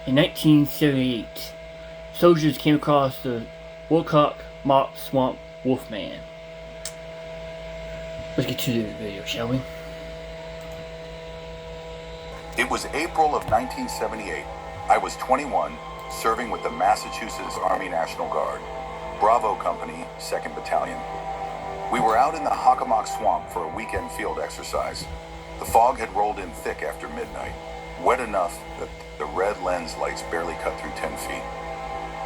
In 1978, soldiers came across the Wilcox Mop Swamp Wolfman. Let's get to the video, shall we? It was April of 1978. I was 21, serving with the Massachusetts Army National Guard, Bravo Company, 2nd Battalion. We were out in the Hockomock Swamp for a weekend field exercise. The fog had rolled in thick after midnight, wet enough that the red lens lights barely cut through 10 feet.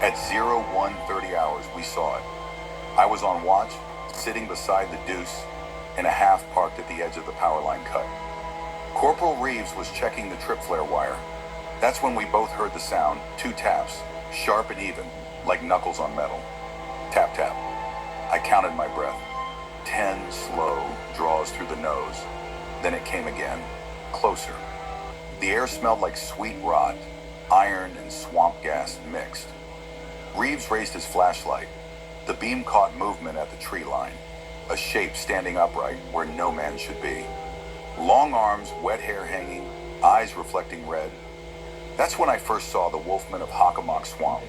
At 01:30 hours, we saw it. I was on watch, sitting beside the Deuce, in a half parked at the edge of the power line cut. Corporal Reeves was checking the trip flare wire. That's when we both heard the sound, 2 taps, sharp and even, like knuckles on metal. Tap, tap. I counted my breath. 10 slow draws through the nose. Then it came again, closer. The air smelled like sweet rot, iron and swamp gas mixed. Reeves raised his flashlight. The beam caught movement at the tree line, a shape standing upright where no man should be. Long arms, wet hair hanging, eyes reflecting red. That's when I first saw the Wolfman of Hockomock Swamp.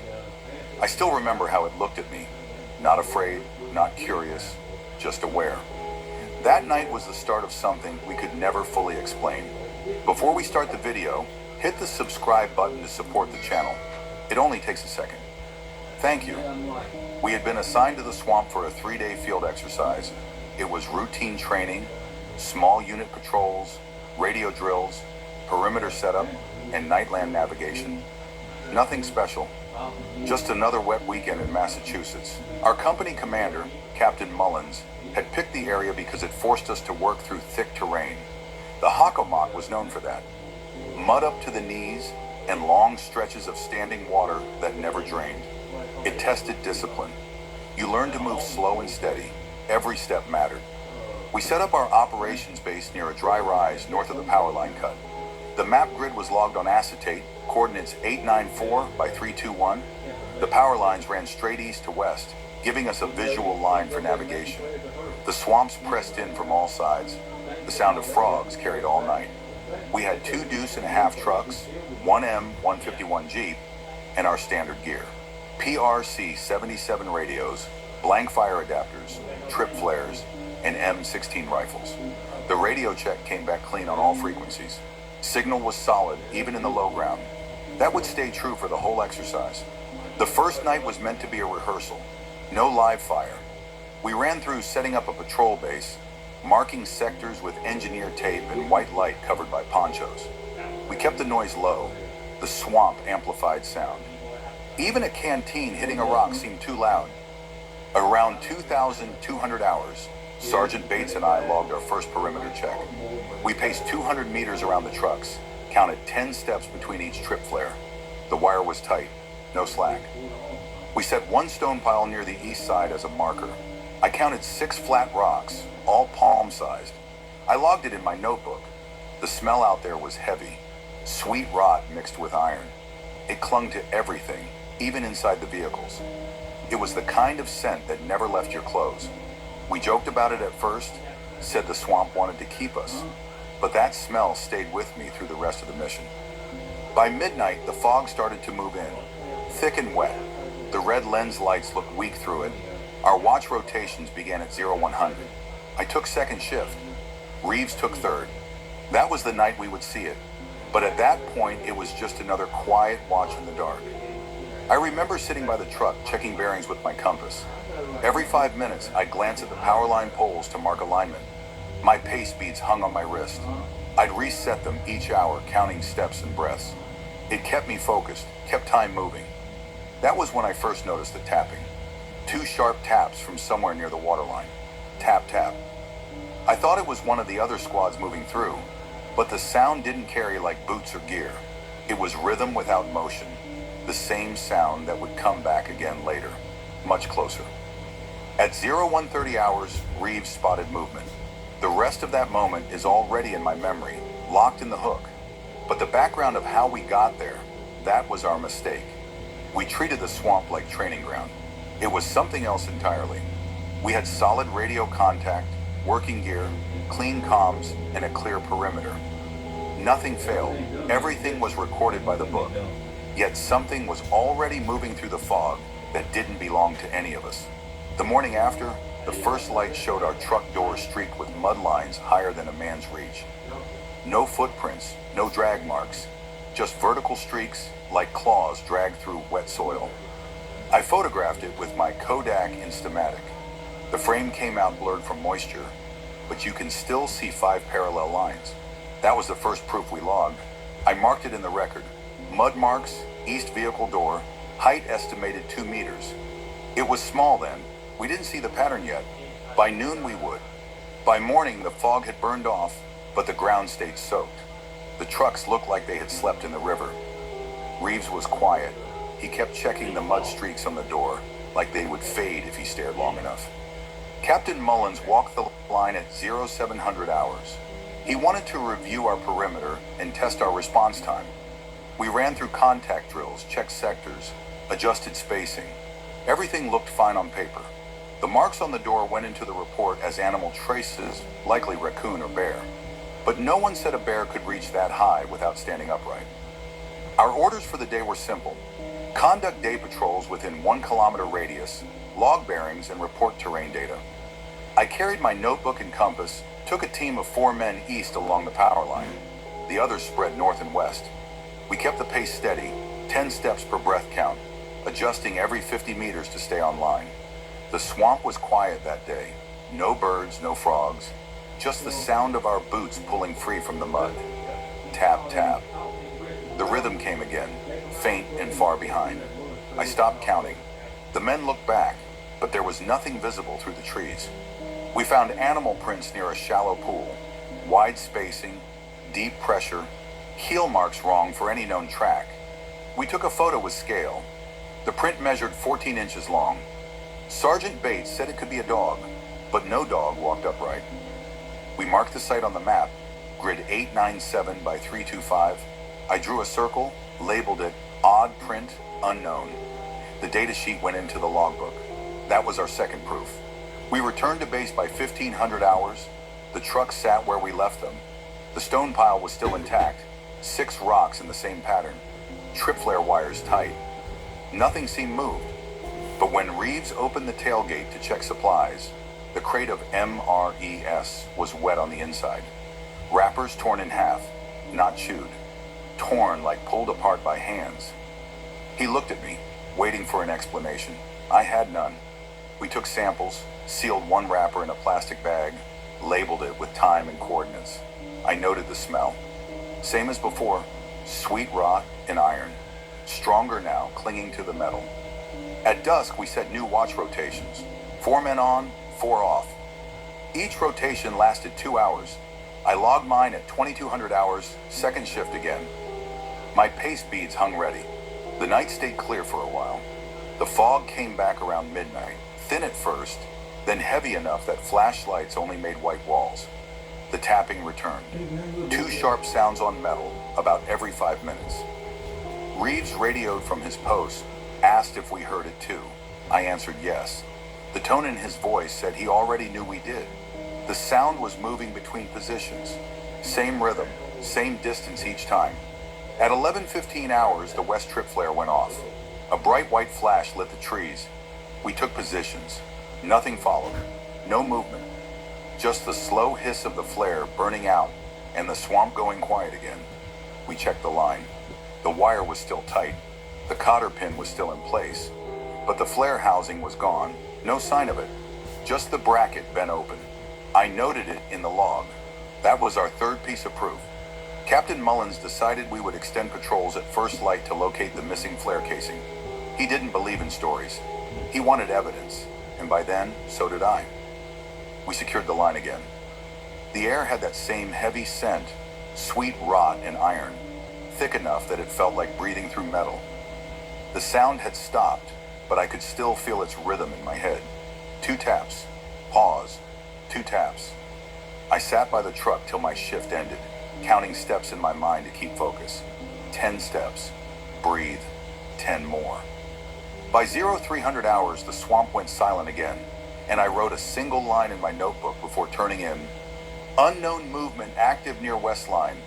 I still remember how it looked at me. Not afraid, not curious, just aware. That night was the start of something we could never fully explain. Before we start the video, hit the subscribe button to support the channel. It only takes a second. Thank you. We had been assigned to the swamp for a 3-day field exercise. It was routine training, small unit patrols, radio drills, perimeter setup, and nightland navigation. Nothing special. Just another wet weekend in Massachusetts. Our company commander, Captain Mullins, had picked the area because it forced us to work through thick terrain. The Hockomock was known for that. Mud up to the knees and long stretches of standing water that never drained. It tested discipline. You learned to move slow and steady. Every step mattered. We set up our operations base near a dry rise north of the power line cut. The map grid was logged on acetate, coordinates 894 by 321. The power lines ran straight east to west, giving us a visual line for navigation. The swamps pressed in from all sides. The sound of frogs carried all night. We had 2 deuce-and-a-half trucks, 1 M151 Jeep, and our standard gear. PRC 77 radios, blank fire adapters, trip flares, and M16 rifles. The radio check came back clean on all frequencies. Signal was solid, even in the low ground. That would stay true for the whole exercise. The first night was meant to be a rehearsal. No live fire. We ran through setting up a patrol base, marking sectors with engineer tape and white light covered by ponchos. We kept the noise low. The swamp amplified sound. Even a canteen hitting a rock seemed too loud. Around 2,200 hours, Sergeant Bates and I logged our first perimeter check. We paced 200 meters around the trucks, counted 10 steps between each trip flare. The wire was tight, no slack. We set 1 stone pile near the east side as a marker. I counted 6 flat rocks, all palm-sized. I logged it in my notebook. The smell out there was heavy, sweet rot mixed with iron. It clung to everything, even inside the vehicles. It was the kind of scent that never left your clothes. We joked about it at first, said the swamp wanted to keep us, but that smell stayed with me through the rest of the mission. By midnight, the fog started to move in, thick and wet. The red lens lights looked weak through it. Our watch rotations began at 0100. I took second shift. Reeves took third. That was the night we would see it, but at that point, it was just another quiet watch in the dark. I remember sitting by the truck, checking bearings with my compass. Every 5 minutes, I'd glance at the power line poles to mark alignment. My pace beads hung on my wrist. I'd reset them each hour, counting steps and breaths. It kept me focused, kept time moving. That was when I first noticed the tapping. 2 sharp taps from somewhere near the waterline. Tap, tap. I thought it was one of the other squads moving through, but the sound didn't carry like boots or gear. It was rhythm without motion. The same sound that would come back again later, much closer. At 01:30 hours, Reeves spotted movement. The rest of that moment is already in my memory, locked in the hook. But the background of how we got there, that was our mistake. We treated the swamp like training ground. It was something else entirely. We had solid radio contact, working gear, clean comms, and a clear perimeter. Nothing failed. Everything was recorded by the book. Yet something was already moving through the fog that didn't belong to any of us. The morning after, the first light showed our truck door streaked with mud lines higher than a man's reach. No footprints, no drag marks, just vertical streaks like claws dragged through wet soil. I photographed it with my Kodak Instamatic. The frame came out blurred from moisture, but you can still see 5 parallel lines. That was the first proof we logged. I marked it in the record. Mud marks, east vehicle door, height estimated 2 meters. It was small then. We didn't see the pattern yet. By noon we would. By morning the fog had burned off, but the ground stayed soaked. The trucks looked like they had slept in the river. Reeves was quiet. He kept checking the mud streaks on the door, like they would fade if he stared long enough. Captain Mullins walked the line at 0700 hours. He wanted to review our perimeter and test our response time. We ran through contact drills, checked sectors, adjusted spacing. Everything looked fine on paper. The marks on the door went into the report as animal traces, likely raccoon or bear. But no one said a bear could reach that high without standing upright. Our orders for the day were simple. Conduct day patrols within 1 kilometer radius, log bearings, and report terrain data. I carried my notebook and compass, took a team of 4 men east along the power line. The others spread north and west. We kept the pace steady, 10 steps per breath count, adjusting every 50 meters to stay on line. The swamp was quiet that day. No birds, no frogs, just the sound of our boots pulling free from the mud. Tap, tap. The rhythm came again, faint and far behind. I stopped counting. The men looked back, but there was nothing visible through the trees. We found animal prints near a shallow pool, wide spacing, deep pressure, heel marks wrong for any known track. We took a photo with scale. The print measured 14 inches long. Sergeant Bates said it could be a dog, but no dog walked upright. We marked the site on the map, grid 897 by 325. I drew a circle, labeled it odd print, unknown. The data sheet went into the logbook. That was our second proof. We returned to base by 1500 hours. The trucks sat where we left them. The stone pile was still intact, 6 rocks in the same pattern, trip flare wires tight. Nothing seemed moved. But when Reeves opened the tailgate to check supplies, the crate of MRES was wet on the inside. Wrappers torn in half, not chewed. Torn like pulled apart by hands. He looked at me, waiting for an explanation. I had none. We took samples, sealed 1 wrapper in a plastic bag, labeled it with time and coordinates. I noted the smell. Same as before, sweet rot and iron. Stronger now, clinging to the metal. At dusk, we set new watch rotations. 4 men on, 4 off. Each rotation lasted 2 hours. I logged mine at 2200 hours, second shift again. My pace beads hung ready. The night stayed clear for a while. The fog came back around midnight, thin at first, then heavy enough that flashlights only made white walls. The tapping returned. 2 sharp sounds on metal, about every 5 minutes. Reeves radioed from his post, asked if we heard it too. I answered yes. The tone in his voice said he already knew we did. The sound was moving between positions. Same rhythm, same distance each time. At 11:15 hours, the west trip flare went off. A bright white flash lit the trees. We took positions. Nothing followed. No movement. Just the slow hiss of the flare burning out and the swamp going quiet again. We checked the line. The wire was still tight. The cotter pin was still in place. But the flare housing was gone. No sign of it. Just the bracket bent open. I noted it in the log. That was our third piece of proof. Captain Mullins decided we would extend patrols at first light to locate the missing flare casing. He didn't believe in stories. He wanted evidence, and by then, so did I. We secured the line again. The air had that same heavy scent, sweet rot and iron, thick enough that it felt like breathing through metal. The sound had stopped, but I could still feel its rhythm in my head. 2 taps, pause, 2 taps. I sat by the truck till my shift ended, counting steps in my mind to keep focus. 10 steps, breathe, 10 more. By 0300 hours, the swamp went silent again, and I wrote a single line in my notebook before turning in. Unknown movement active near west line.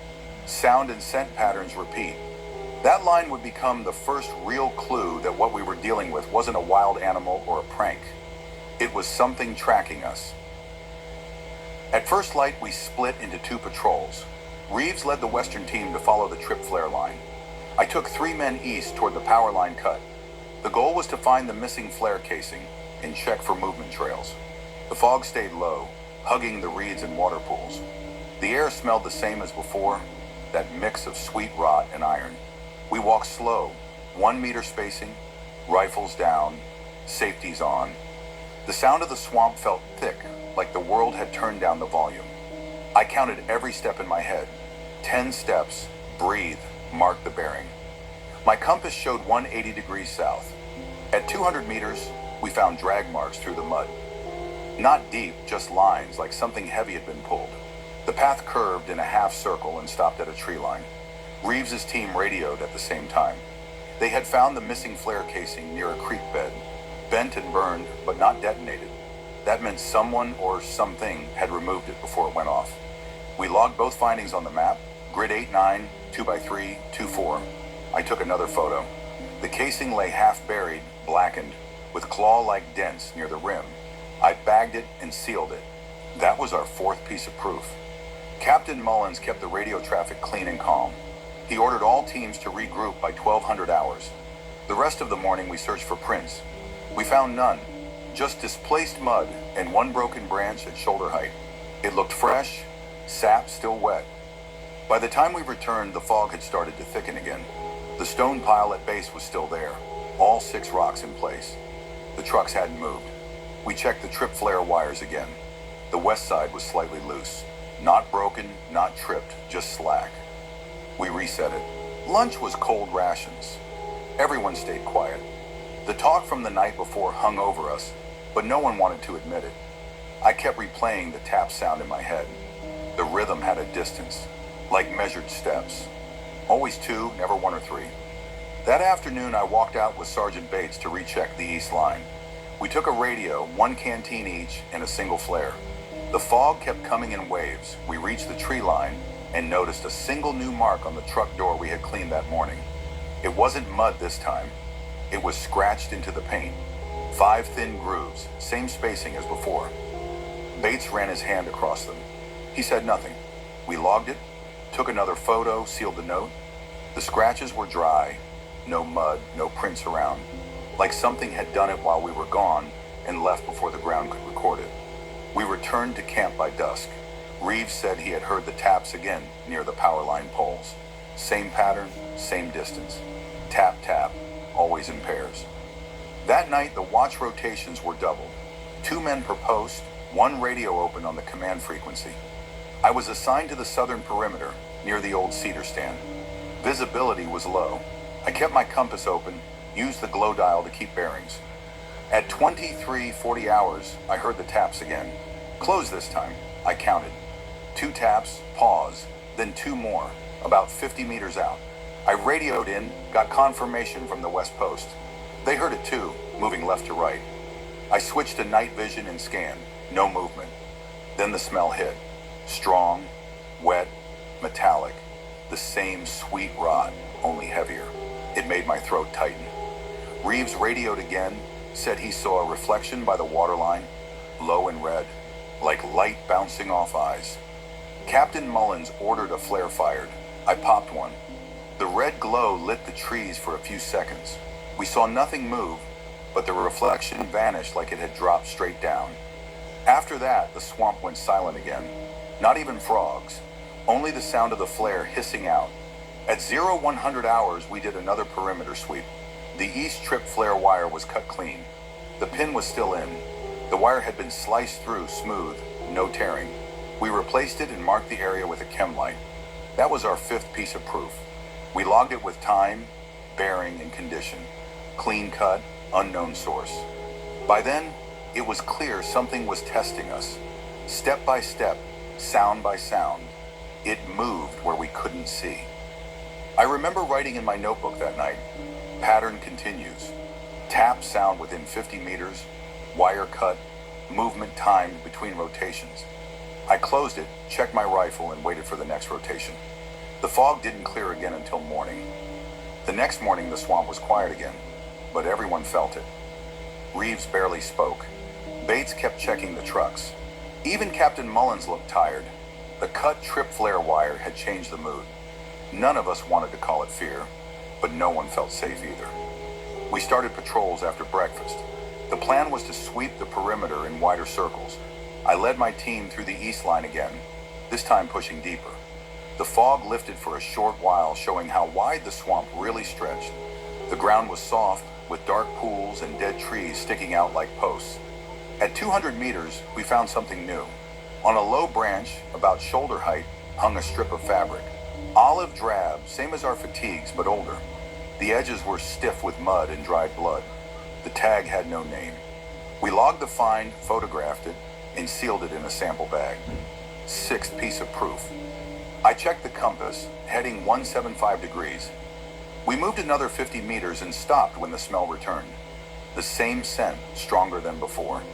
Sound and scent patterns repeat. That line would become the first real clue that what we were dealing with wasn't a wild animal or a prank. It was something tracking us. At first light, we split into two patrols. Reeves led the western team to follow the trip flare line. I took 3 men east toward the power line cut. The goal was to find the missing flare casing and check for movement trails. The fog stayed low, hugging the reeds and water pools. The air smelled the same as before, that mix of sweet rot and iron. We walked slow, 1 meter spacing, rifles down, safeties on. The sound of the swamp felt thick, like the world had turned down the volume. I counted every step in my head. 10 steps, breathe, mark the bearing. My compass showed 180 degrees south. At 200 meters, we found drag marks through the mud. Not deep, just lines like something heavy had been pulled. The path curved in a half circle and stopped at a tree line. Reeves's team radioed at the same time. They had found the missing flare casing near a creek bed, bent and burned, but not detonated. That meant someone or something had removed it before it went off. We logged both findings on the map, grid 8-9, 2x3, 2-4. I took another photo. The casing lay half buried, blackened, with claw-like dents near the rim. I bagged it and sealed it. That was our 4th piece of proof. Captain Mullins kept the radio traffic clean and calm. He ordered all teams to regroup by 1200 hours. The rest of the morning we searched for prints. We found none, just displaced mud and 1 broken branch at shoulder height. It looked fresh, sap still wet. By the time we returned, the fog had started to thicken again. The stone pile at base was still there, all 6 rocks in place. The trucks hadn't moved. We checked the trip flare wires again. The west side was slightly loose. Not broken, not tripped, just slack. We reset it. Lunch was cold rations. Everyone stayed quiet. The talk from the night before hung over us, but no one wanted to admit it. I kept replaying the tap sound in my head. The rhythm had a distance, like measured steps. Always 2, never 1 or 3. That afternoon, I walked out with Sergeant Bates to recheck the east line. We took a radio, 1 canteen each, and a single flare. The fog kept coming in waves. We reached the tree line and noticed a single new mark on the truck door we had cleaned that morning. It wasn't mud this time. It was scratched into the paint. 5 thin grooves, same spacing as before. Bates ran his hand across them. He said nothing. We logged it, took another photo, sealed the note. The scratches were dry, no mud, no prints around, like something had done it while we were gone and left before the ground could record it. We returned to camp by dusk. Reeves said he had heard the taps again near the power line poles. Same pattern, same distance. Tap, tap, always in pairs. That night, the watch rotations were doubled. 2 men per post, 1 radio open on the command frequency. I was assigned to the southern perimeter, near the old cedar stand. Visibility was low. I kept my compass open, used the glow dial to keep bearings. At 23:40 hours, I heard the taps again. Close this time, I counted. 2 taps, pause, then 2 more, about 50 meters out. I radioed in, got confirmation from the west post. They heard it too, moving left to right. I switched to night vision and scanned, no movement. Then the smell hit. Strong, wet, metallic, the same sweet rot, only heavier. It made my throat tighten. Reeves radioed again, said he saw a reflection by the waterline, low and red, like light bouncing off eyes. Captain Mullins ordered a flare fired. I popped one. The red glow lit the trees for a few seconds. We saw nothing move, but the reflection vanished like it had dropped straight down. After that, the swamp went silent again. Not even frogs, only the sound of the flare hissing out. At 0100 hours, we did another perimeter sweep. The east trip flare wire was cut clean. The pin was still in. The wire had been sliced through smooth, no tearing. We replaced it and marked the area with a chem light. That was our 5th piece of proof. We logged it with time, bearing, and condition. Clean cut, unknown source. By then, it was clear something was testing us. Step by step, sound by sound, it moved where we couldn't see. I remember writing in my notebook that night, pattern continues. Tap sound within 50 meters, wire cut, movement timed between rotations. I closed it, checked my rifle, and waited for the next rotation. The fog didn't clear again until morning. The next morning, the swamp was quiet again, but everyone felt it. Reeves barely spoke. Bates kept checking the trucks. Even Captain Mullins looked tired. The cut trip flare wire had changed the mood. None of us wanted to call it fear, but no one felt safe either. We started patrols after breakfast. The plan was to sweep the perimeter in wider circles. I led my team through the east line again, this time pushing deeper. The fog lifted for a short while, showing how wide the swamp really stretched. The ground was soft, with dark pools and dead trees sticking out like posts. At 200 meters, we found something new. On a low branch, about shoulder height, hung a strip of fabric. Olive drab, same as our fatigues, but older. The edges were stiff with mud and dried blood. The tag had no name. We logged the find, photographed it, and sealed it in a sample bag. Sixth piece of proof. I checked the compass, heading 175 degrees. We moved another 50 meters and stopped when the smell returned. The same scent, stronger than before.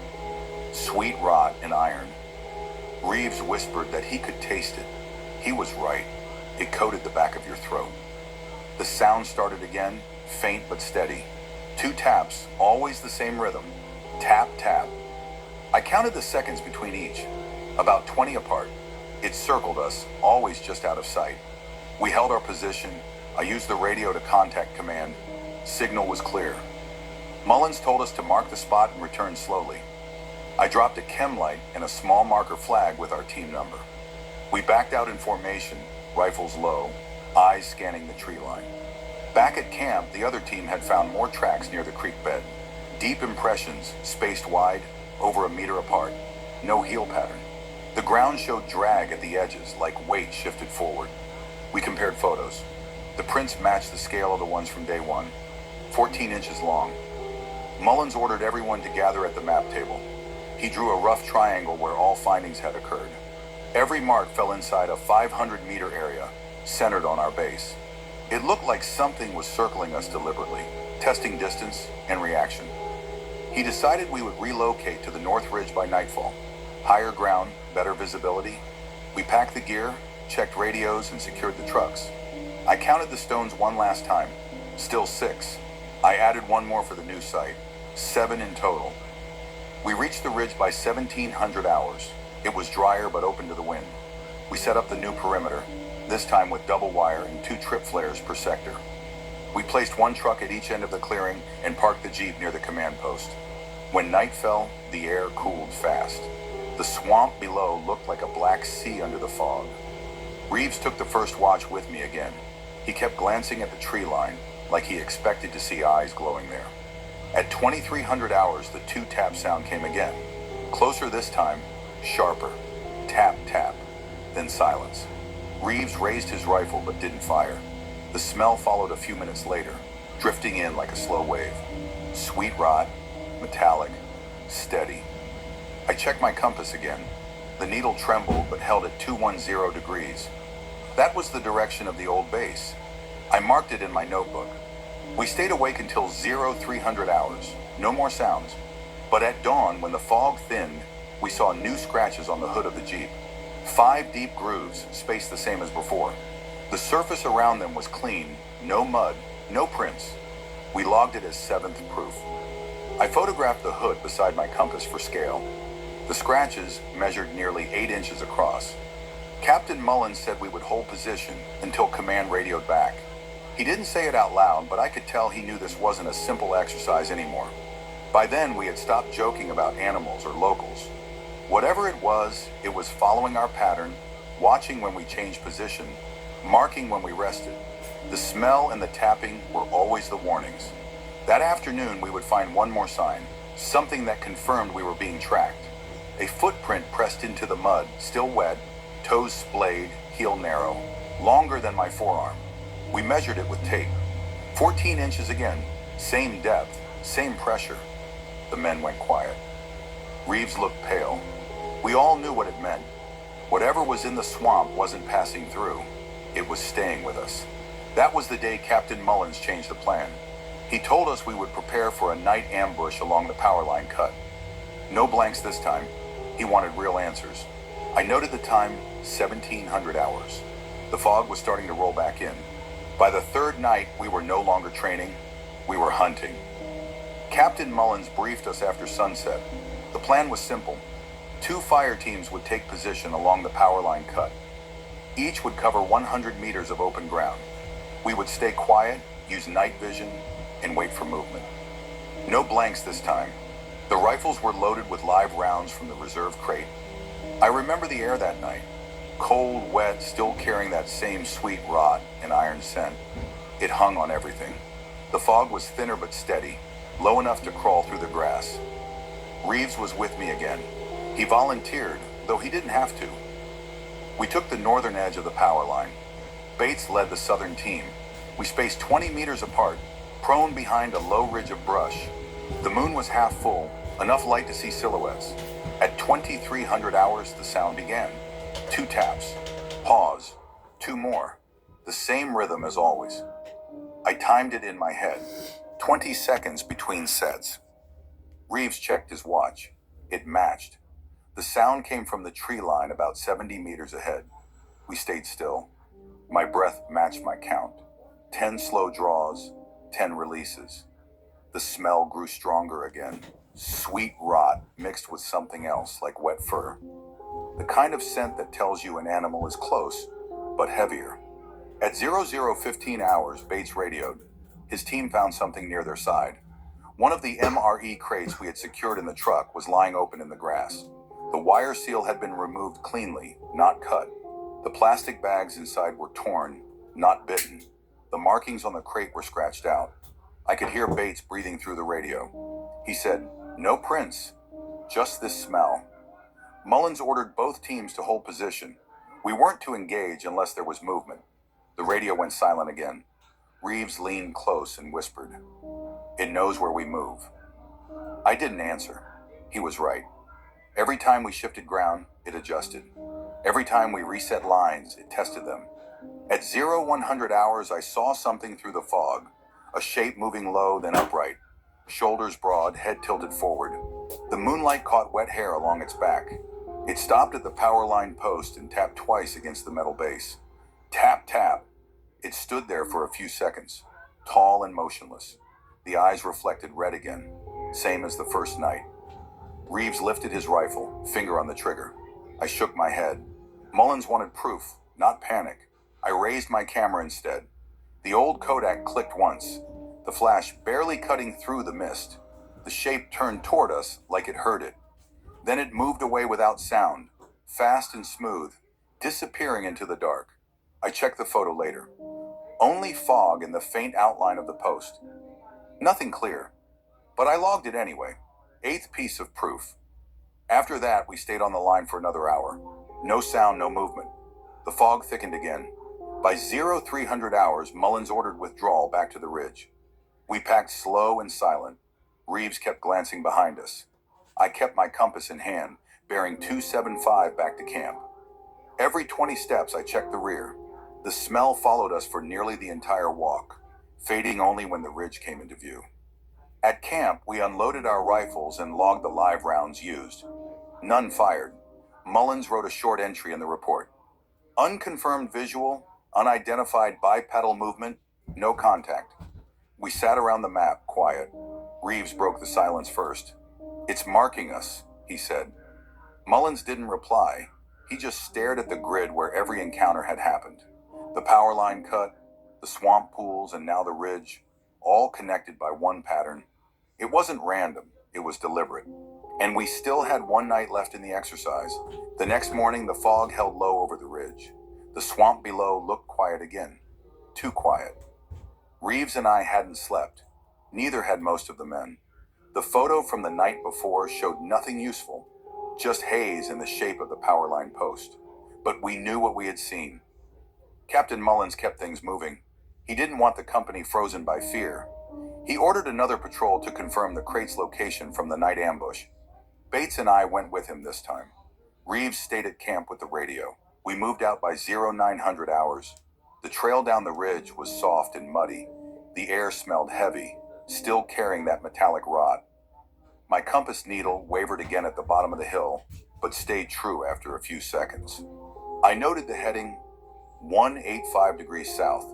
Sweet rot and iron. Reeves whispered that he could taste it. He was right. It coated the back of your throat. The sound started again, faint but steady. 2 taps, always the same rhythm. Tap, tap. I counted the seconds between each, about 20 apart. It circled us, always just out of sight. We held our position. I used the radio to contact command. Signal was clear. Mullins told us to mark the spot and return slowly. I dropped a chem light and a small marker flag with our team number. We backed out in formation, rifles low, eyes scanning the tree line. Back at camp, the other team had found more tracks near the creek bed. Deep impressions, spaced wide, over a meter apart. No heel pattern. The ground showed drag at the edges, like weight shifted forward. We compared photos. The prints matched the scale of the ones from day one, 14 inches long. Mullins ordered everyone to gather at the map table. He drew a rough triangle where all findings had occurred. Every mark fell inside a 500-meter area, centered on our base. It looked like something was circling us deliberately, testing distance and reaction. He decided we would relocate to the North Ridge by nightfall. Higher ground, better visibility. We packed the gear, checked radios, and secured the trucks. I counted the stones one last time. Still 6. I added one more for the new site. 7 in total. We reached the ridge by 1700 hours. It was drier but open to the wind. We set up the new perimeter, this time with double wire and 2 trip flares per sector. We placed 1 truck at each end of the clearing and parked the Jeep near the command post. When night fell, the air cooled fast. The swamp below looked like a black sea under the fog. Reeves took the first watch with me again. He kept glancing at the tree line, like he expected to see eyes glowing there. At 2300 hours, the 2-tap sound came again. Closer this time, sharper. Tap, tap. Then silence. Reeves raised his rifle but didn't fire. The smell followed a few minutes later, drifting in like a slow wave. Sweet rot, metallic, steady. I checked my compass again. The needle trembled but held at 210 degrees. That was the direction of the old base. I marked it in my notebook. We stayed awake until 0300 hours. No more sounds. But at dawn, when the fog thinned, we saw new scratches on the hood of the Jeep. 5 deep grooves, spaced the same as before. The surface around them was clean, no mud, no prints. We logged it as 7th proof. I photographed the hood beside my compass for scale. The scratches measured nearly 8 inches across. Captain Mullins said we would hold position until command radioed back. He didn't say it out loud, but I could tell he knew this wasn't a simple exercise anymore. By then, we had stopped joking about animals or locals. Whatever it was following our pattern, watching when we changed position, marking when we rested. The smell and the tapping were always the warnings. That afternoon, we would find one more sign, something that confirmed we were being tracked. A footprint pressed into the mud, still wet, toes splayed, heel narrow, longer than my forearm. We measured it with tape. 14 inches again, same depth, same pressure. The men went quiet. Reeves looked pale. We all knew what it meant. Whatever was in the swamp wasn't passing through. It was staying with us. That was the day Captain Mullins changed the plan. He told us we would prepare for a night ambush along the power line cut. No blanks this time. He wanted real answers. I noted the time, 1700 hours. The fog was starting to roll back in. By the third night, we were no longer training, we were hunting. Captain Mullins briefed us after sunset. The plan was simple. 2 fire teams would take position along the power line cut. Each would cover 100 meters of open ground. We would stay quiet, use night vision, and wait for movement. No blanks this time. The rifles were loaded with live rounds from the reserve crate. I remember the air that night. Cold, wet, still carrying that same sweet rot and iron scent. It hung on everything. The fog was thinner but steady, low enough to crawl through the grass. Reeves was with me again. He volunteered, though he didn't have to. We took the northern edge of the power line. Bates led the southern team. We spaced 20 meters apart, prone behind a low ridge of brush. The moon was half full, enough light to see silhouettes. At 2300 hours, the sound began. 2 taps. Pause. 2 more. The same rhythm as always. I timed it in my head. 20 seconds between sets. Reeves checked his watch. It matched. The sound came from the tree line about 70 meters ahead. We stayed still. My breath matched my count. 10 slow draws, 10 releases. The smell grew stronger again. Sweet rot mixed with something else like wet fur. The kind of scent that tells you an animal is close, but heavier. At 0015 hours, Bates radioed. His team found something near their side. One of the MRE crates we had secured in the truck was lying open in the grass. The wire seal had been removed cleanly, not cut. The plastic bags inside were torn, not bitten. The markings on the crate were scratched out. I could hear Bates breathing through the radio. He said, "No prints, just this smell." Mullins ordered both teams to hold position. We weren't to engage unless there was movement. The radio went silent again. Reeves leaned close and whispered, "It knows where we move." I didn't answer. He was right. Every time we shifted ground, it adjusted. Every time we reset lines, it tested them. At 0100 hours, I saw something through the fog. A shape moving low, then upright. Shoulders broad, head tilted forward. The moonlight caught wet hair along its back. It stopped at the power line post and tapped twice against the metal base. Tap, tap. It stood there for a few seconds, tall and motionless. The eyes reflected red again, same as the first night. Reeves lifted his rifle, finger on the trigger. I shook my head. Mullins wanted proof, not panic. I raised my camera instead. The old Kodak clicked once, the flash barely cutting through the mist. The shape turned toward us like it heard it. Then it moved away without sound, fast and smooth, disappearing into the dark. I checked the photo later. Only fog and the faint outline of the post. Nothing clear, but I logged it anyway. 8th piece of proof. After that, we stayed on the line for another hour. No sound, no movement. The fog thickened again. By 0300 hours, Mullins ordered withdrawal back to the ridge. We packed slow and silent. Reeves kept glancing behind us. I kept my compass in hand, bearing 275 back to camp. Every 20 steps, I checked the rear. The smell followed us for nearly the entire walk, fading only when the ridge came into view. At camp, we unloaded our rifles and logged the live rounds used. None fired. Mullins wrote a short entry in the report. Unconfirmed visual, unidentified bipedal movement, no contact. We sat around the map, quiet. Reeves broke the silence first. "It's marking us," he said. Mullins didn't reply. He just stared at the grid where every encounter had happened. The power line cut, the swamp pools, and now the ridge, all connected by one pattern. It wasn't random, it was deliberate. And we still had one night left in the exercise. The next morning, the fog held low over the ridge. The swamp below looked quiet again. Too quiet. Reeves and I hadn't slept. Neither had most of the men. The photo from the night before showed nothing useful, just haze in the shape of the power line post. But we knew what we had seen. Captain Mullins kept things moving. He didn't want the company frozen by fear. He ordered another patrol to confirm the crate's location from the night ambush. Bates and I went with him this time. Reeves stayed at camp with the radio. We moved out by 0900 hours. The trail down the ridge was soft and muddy. The air smelled heavy, still carrying that metallic rot. My compass needle wavered again at the bottom of the hill, but stayed true after a few seconds. I noted the heading 185 degrees south.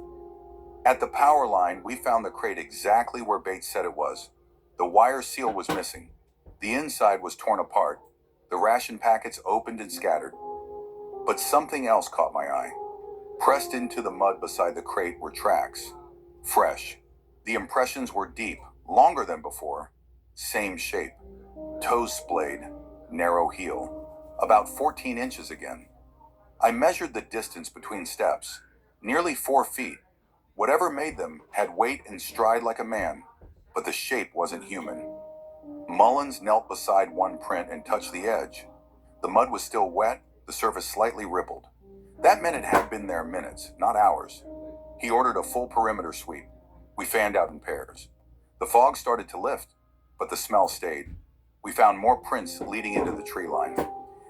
At the power line, we found the crate exactly where Bates said it was. The wire seal was missing. The inside was torn apart. The ration packets opened and scattered. But something else caught my eye. Pressed into the mud beside the crate were tracks. Fresh. The impressions were deep, longer than before. Same shape. Toes splayed. Narrow heel. About 14 inches again. I measured the distance between steps. Nearly 4 feet. Whatever made them had weight and stride like a man, but the shape wasn't human. Mullins knelt beside one print and touched the edge. The mud was still wet, the surface slightly rippled. That meant it had been there minutes, not hours. He ordered a full perimeter sweep. We fanned out in pairs. The fog started to lift, but the smell stayed. We found more prints leading into the tree line.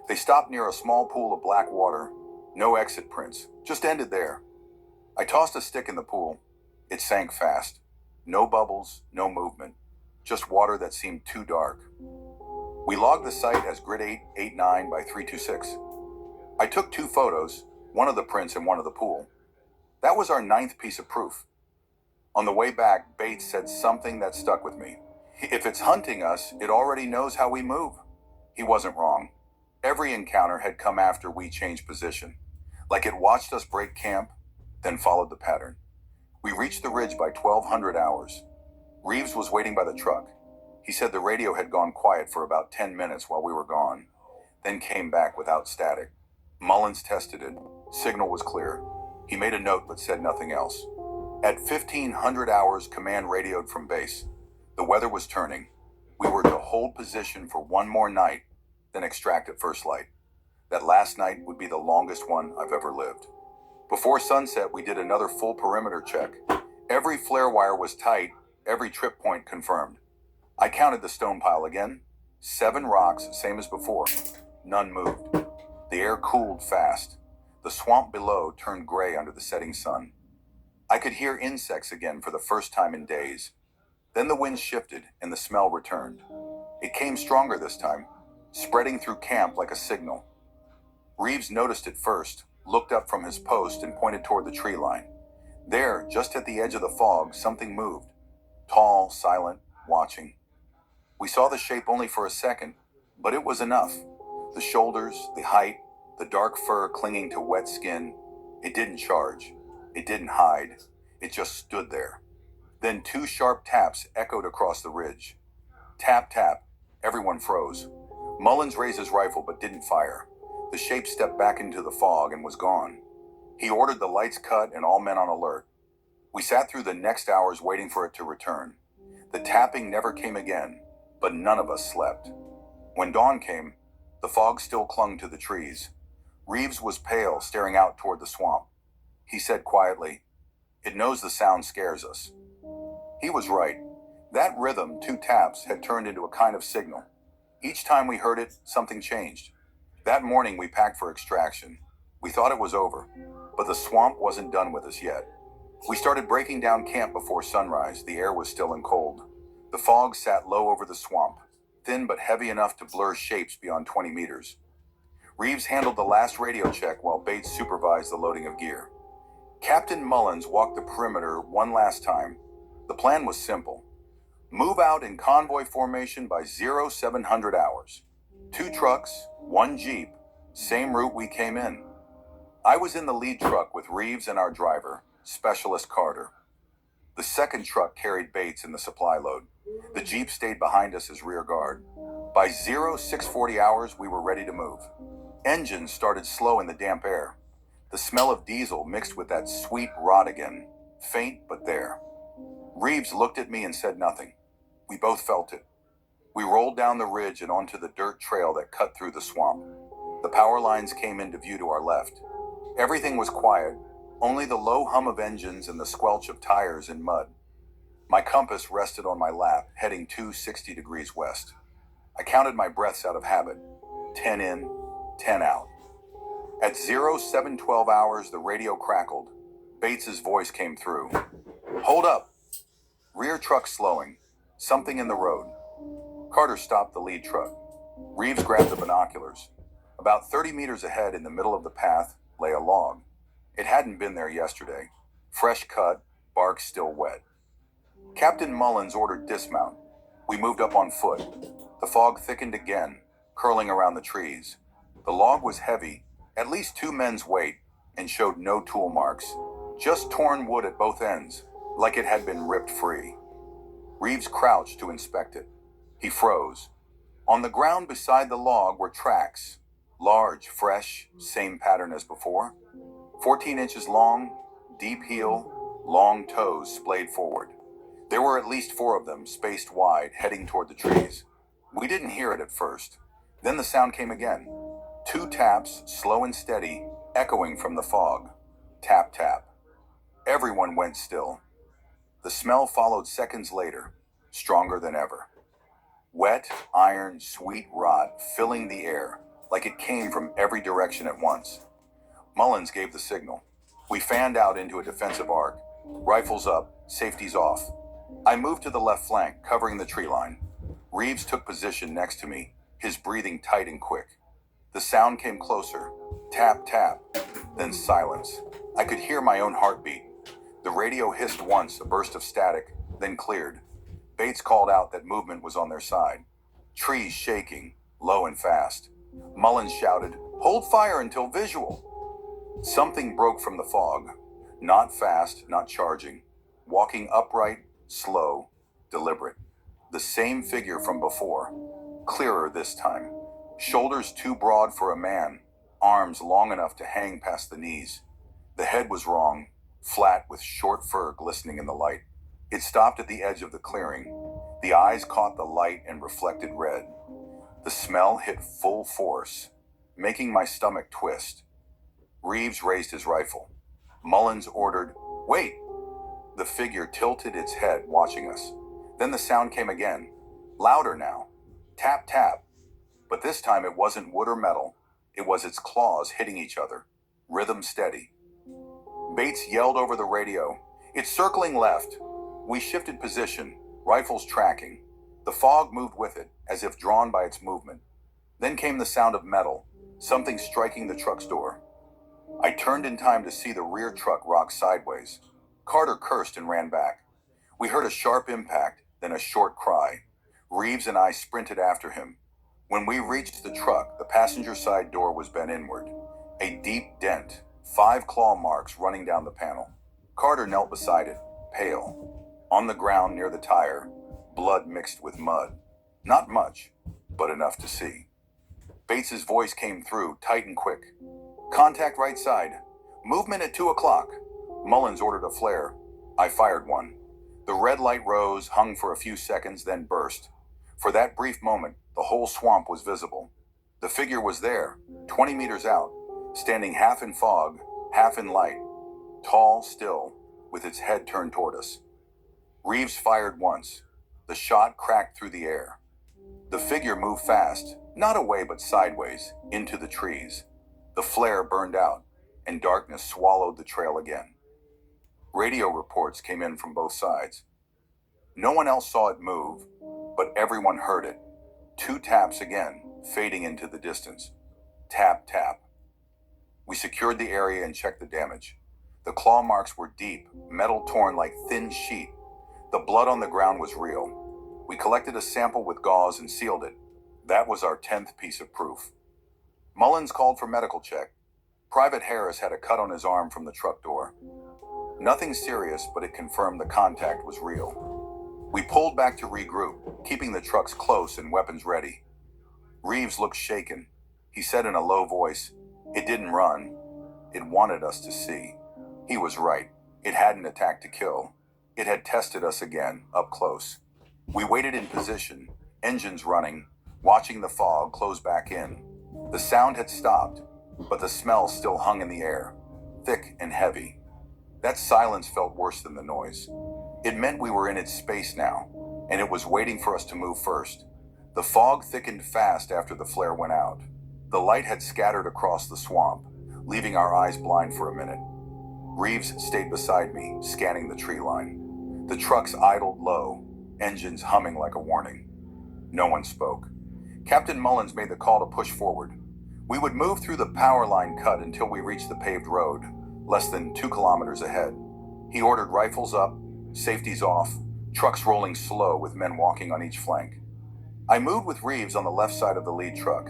They stopped near a small pool of black water. No exit prints, just ended there. I tossed a stick in the pool. It sank fast. No bubbles, no movement. Just water that seemed too dark. We logged the site as grid 889 by 326. I took 2 photos, one of the prints and one of the pool. That was our 9th piece of proof. On the way back, Bates said something that stuck with me. If it's hunting us, it already knows how we move. He wasn't wrong. Every encounter had come after we changed position. Like it watched us break camp, then followed the pattern. We reached the ridge by 1200 hours. Reeves was waiting by the truck. He said the radio had gone quiet for about 10 minutes while we were gone, then came back without static. Mullins tested it. Signal was clear. He made a note but said nothing else. At 1500 hours, command radioed from base. The weather was turning. We were to hold position for one more night, then extract at first light. That last night would be the longest one I've ever lived. Before sunset, we did another full perimeter check. Every flare wire was tight, every trip point confirmed. I counted the stone pile again. 7 rocks, same as before. None moved. The air cooled fast. The swamp below turned gray under the setting sun. I could hear insects again for the first time in days. Then the wind shifted and the smell returned. It came stronger this time, spreading through camp like a signal. Reeves noticed it first, looked up from his post and pointed toward the tree line. There, just at the edge of the fog, something moved. Tall, silent, watching. We saw the shape only for a second, but it was enough. The shoulders, the height, the dark fur clinging to wet skin. It didn't charge. It didn't hide. It just stood there. Then 2 sharp taps echoed across the ridge. Tap, tap. Everyone froze. Mullins raised his rifle but didn't fire. The shape stepped back into the fog and was gone. He ordered the lights cut and all men on alert. We sat through the next hours waiting for it to return. The tapping never came again, but none of us slept. When dawn came, the fog still clung to the trees. Reeves was pale, staring out toward the swamp. He said quietly, "It knows the sound scares us." He was right. That rhythm, 2 taps, had turned into a kind of signal. Each time we heard it, something changed. That morning we packed for extraction. We thought it was over, but the swamp wasn't done with us yet. We started breaking down camp before sunrise. The air was still and cold. The fog sat low over the swamp, thin but heavy enough to blur shapes beyond 20 meters. Reeves handled the last radio check while Bates supervised the loading of gear. Captain Mullins walked the perimeter one last time. The plan was simple. Move out in convoy formation by 0700 hours. 2 trucks, 1 Jeep, same route we came in. I was in the lead truck with Reeves and our driver, Specialist Carter. The second truck carried Bates in the supply load. The Jeep stayed behind us as rear guard. By 0640 hours, we were ready to move. Engines started slow in the damp air. The smell of diesel mixed with that sweet rot again, faint but there. Reeves looked at me and said nothing. We both felt it. We rolled down the ridge and onto the dirt trail that cut through the swamp. The power lines came into view to our left. Everything was quiet, only the low hum of engines and the squelch of tires in mud. My compass rested on my lap, heading 260 degrees west. I counted my breaths out of habit. 10 in, 10 out. At 0712 hours, the radio crackled. Bates's voice came through. "Hold up." Rear truck slowing. Something in the road. Carter stopped the lead truck. Reeves grabbed the binoculars. About 30 meters ahead, in the middle of the path, lay a log. It hadn't been there yesterday. Fresh cut, bark still wet. Captain Mullins ordered dismount. We moved up on foot. The fog thickened again, curling around the trees. The log was heavy, at least 2 men's weight, and showed no tool marks, just torn wood at both ends, like it had been ripped free. Reeves crouched to inspect it. He froze. On the ground beside the log were tracks, large, fresh, same pattern as before. 14 inches long, deep heel, long toes splayed forward. There were at least 4 of them, spaced wide, heading toward the trees. We didn't hear it at first. Then the sound came again. 2 taps, slow and steady, echoing from the fog. Tap, tap. Everyone went still. The smell followed seconds later, stronger than ever. Wet, iron, sweet rot filling the air, like it came from every direction at once. Mullins gave the signal. We fanned out into a defensive arc, rifles up, safeties off. I moved to the left flank, covering the tree line. Reeves took position next to me, his breathing tight and quick. The sound came closer. Tap, tap, then silence. I could hear my own heartbeat. The radio hissed once, a burst of static, then cleared. Bates called out that movement was on their side. Trees shaking, low and fast. Mullins shouted, "Hold fire until visual." Something broke from the fog. Not fast, not charging. Walking upright, slow, deliberate. The same figure from before. Clearer this time. Shoulders too broad for a man. Arms long enough to hang past the knees. The head was wrong, flat with short fur glistening in the light. It stopped at the edge of the clearing. The eyes caught the light and reflected red. The smell hit full force, making my stomach twist. Reeves raised his rifle. Mullins ordered, "Wait!" The figure tilted its head, watching us. Then the sound came again. Louder now. Tap, tap. But this time it wasn't wood or metal. It was its claws hitting each other. Rhythm steady. Bates yelled over the radio, "It's circling left." We shifted position, rifles tracking. The fog moved with it, as if drawn by its movement. Then came the sound of metal, something striking the truck's door. I turned in time to see the rear truck rock sideways. Carter cursed and ran back. We heard a sharp impact, then a short cry. Reeves and I sprinted after him. When we reached the truck, the passenger side door was bent inward. A deep dent, 5 claw marks running down the panel. Carter knelt beside it, pale. On the ground near the tire, blood mixed with mud. Not much, but enough to see. Bates's voice came through, tight and quick. "Contact right side. Movement at 2 o'clock. Mullins ordered a flare. I fired one. The red light rose, hung for a few seconds, then burst. For that brief moment, the whole swamp was visible. The figure was there, 20 meters out, standing half in fog, half in light. Tall, still, with its head turned toward us. Reeves fired once. The shot cracked through the air. The figure moved fast, not away but sideways, into the trees. The flare burned out, and darkness swallowed the trail again. Radio reports came in from both sides. No one else saw it move, but everyone heard it. 2 taps again, fading into the distance. Tap, tap. We secured the area and checked the damage. The claw marks were deep, metal torn like thin sheet. The blood on the ground was real. We collected a sample with gauze and sealed it. That was our 10th piece of proof. Mullins called for medical check. Private Harris had a cut on his arm from the truck door. Nothing serious, but it confirmed the contact was real. We pulled back to regroup, keeping the trucks close and weapons ready. Reeves looked shaken. He said in a low voice, "It didn't run. It wanted us to see." He was right. It hadn't attacked to kill. It had tested us again, up close. We waited in position, engines running, watching the fog close back in. The sound had stopped, but the smell still hung in the air, thick and heavy. That silence felt worse than the noise. It meant we were in its space now, and it was waiting for us to move first. The fog thickened fast after the flare went out. The light had scattered across the swamp, leaving our eyes blind for a minute. Reeves stayed beside me, scanning the tree line. The trucks idled low, engines humming like a warning. No one spoke. Captain Mullins made the call to push forward. We would move through the power line cut until we reached the paved road, less than 2 kilometers ahead. He ordered rifles up, safeties off, trucks rolling slow with men walking on each flank. I moved with Reeves on the left side of the lead truck.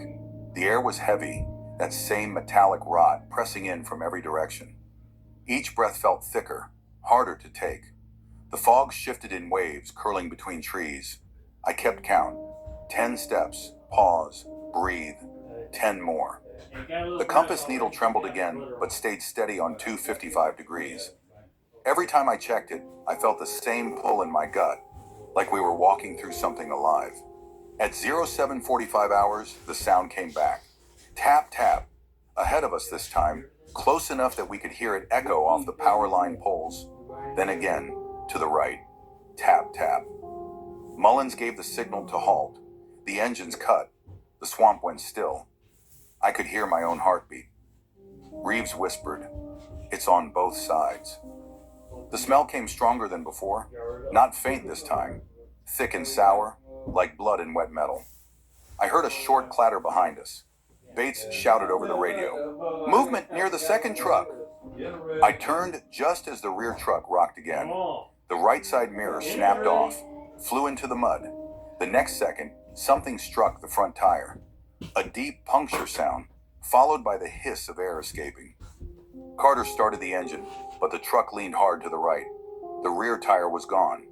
The air was heavy, that same metallic rot pressing in from every direction. Each breath felt thicker, harder to take. The fog shifted in waves, curling between trees. I kept count. 10 steps, pause, breathe, 10 more. The compass needle trembled again, but stayed steady on 255 degrees. Every time I checked it, I felt the same pull in my gut, like we were walking through something alive. At 0745 hours, the sound came back. Tap, tap. Ahead of us this time, close enough that we could hear it echo off the power line poles. Then again, to the right. Tap, tap. Mullins gave the signal to halt. The engines cut. The swamp went still. I could hear my own heartbeat. Reeves whispered, "It's on both sides." The smell came stronger than before, not faint this time, thick and sour, like blood and wet metal. I heard a short clatter behind us. Bates shouted over the radio, "Movement near the second truck." I turned just as the rear truck rocked again. The right side mirror snapped off, flew into the mud. The next second, something struck the front tire. A deep puncture sound, followed by the hiss of air escaping. Carter started the engine, but the truck leaned hard to the right. The rear tire was gone.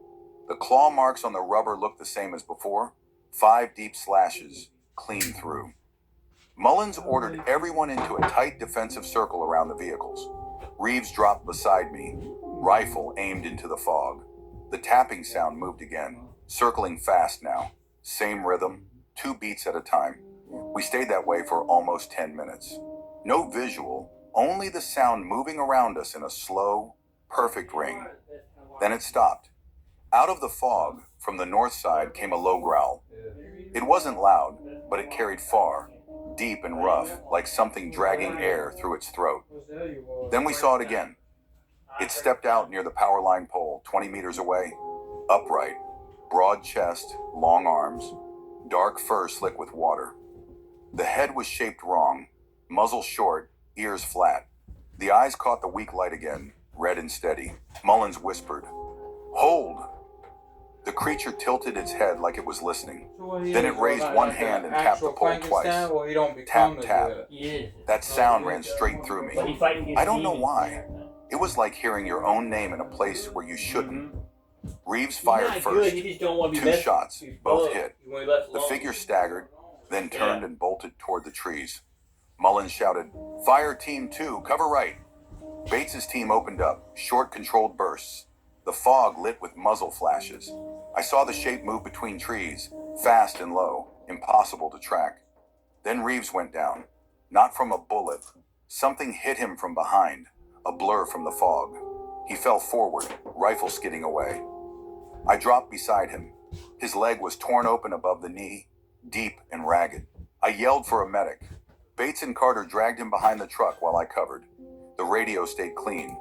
The claw marks on the rubber looked the same as before, 5 deep slashes, clean through. Mullins ordered everyone into a tight defensive circle around the vehicles. Reeves dropped beside me, rifle aimed into the fog. The tapping sound moved again, circling fast now. Same rhythm, 2 beats at a time. We stayed that way for almost 10 minutes. No visual, only the sound moving around us in a slow, perfect ring. Then it stopped. Out of the fog, from the north side, came a low growl. It wasn't loud, but it carried far, deep and rough, like something dragging air through its throat. Then we saw it again. It stepped out near the power line pole, 20 meters away, upright, broad chest, long arms, dark fur slick with water. The head was shaped wrong, muzzle short, ears flat. The eyes caught the weak light again, red and steady. Mullins whispered, "Hold!" The creature tilted its head like it was listening. Then it raised one hand and tapped the pole twice. Tap, tap. That sound ran straight through me. I don't know why. It was like hearing your own name in a place where you shouldn't. Reeves fired first. 2 shots, both hit. The figure staggered, then turned and bolted toward the trees. Mullins shouted, "Fire team 2, cover right." Bates's team opened up, short controlled bursts. The fog lit with muzzle flashes. I saw the shape move between trees, fast and low, impossible to track. Then Reeves went down. Not from a bullet. Something hit him from behind, a blur from the fog. He fell forward, rifle skidding away. I dropped beside him. His leg was torn open above the knee, deep and ragged. I yelled for a medic. Bates and Carter dragged him behind the truck while I covered. The radio stayed clean,